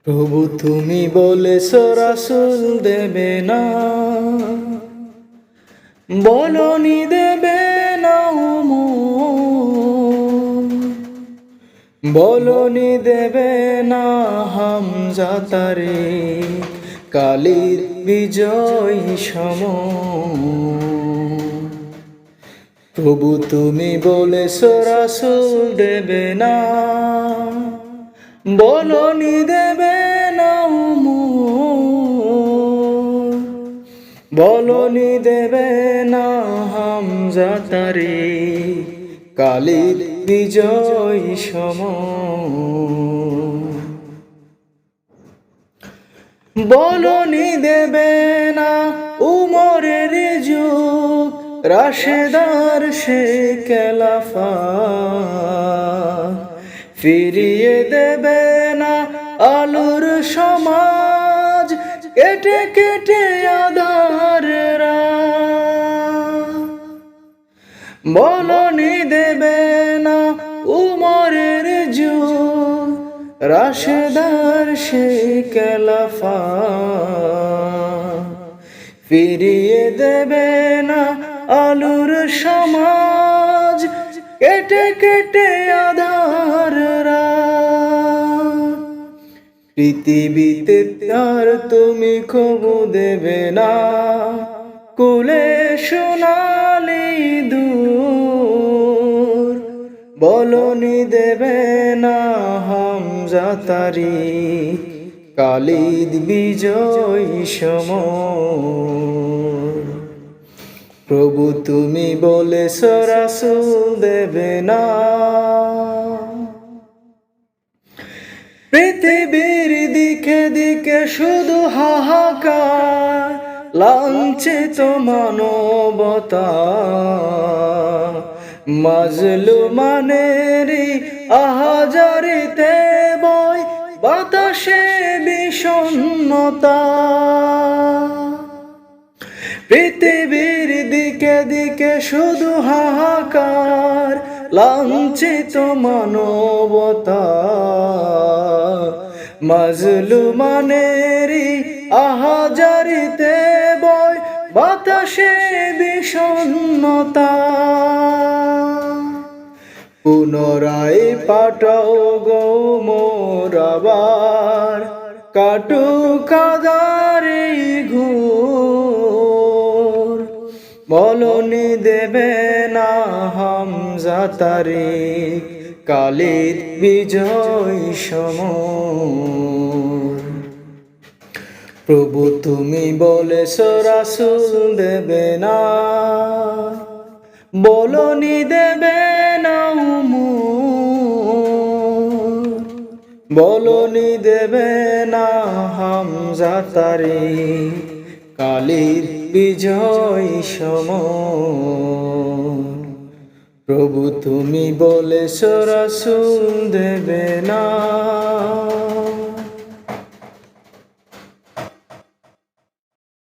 প্রভু তুমি বলেছ রাসূল দেবে না, বলনি দেবে না উমর, বলনি দেবে না হামজা তারে কালির বিজয় সম। প্রভু তুমি বলেছ রাসূল দেবে না, বলনি দেবে না উমর, বলনি দেবে না হামজা তারে কালির বিজয় সম। বলনি দেবে না উমরের যুগ, রাশেদার সে খেলাফা, ফিরিয়ে দেবে না আলোর সমাজ, কেটে কেটে আঁধারেরা। বলনি দেবে না উমরের যুগ, রাশেদার সে খেলাফা, ফিরিয়ে দেবে না আলোর সমাজ, কেটে কেটে আঁধারেরা। পৃথিবীতে তার তুমি খবু দেবে না, কুলে সোনালি দূর, বলনি দেবে না হামজা তারে কালিদ বিজয় সম। প্রভু তুমি বলেছ রাসূল দেবে না, পৃথিবীর দিকে দিকে শুধু হাহাকার, লাঞ্ছিত মানবতা, মাজলুমানেরই আহাজারিতে বয় বাতাসে বিষণ্ণতা। পৃথিবীর দিকে দিকে শুধু হাহাকার, লাঞ্ছিত মানবতা, মাজলুমানেরই আহাজারিতে বয় বাতাসে বিষণ্ণতা। পুনরায় পাঠাও গো মোর আবার, কাটুক আঁধারে ঘোর, বলনি দেবে না হামজা তারে কালিদ বিজয় সম। প্রভু তুমি বলেছ রাসূল দেবে না, বলনি দেবে না উমর, বলনি দেবে না হামজা তারে কালির বিজয় সম। প্রভু তুমি বলেছ রাসূল দেবে না।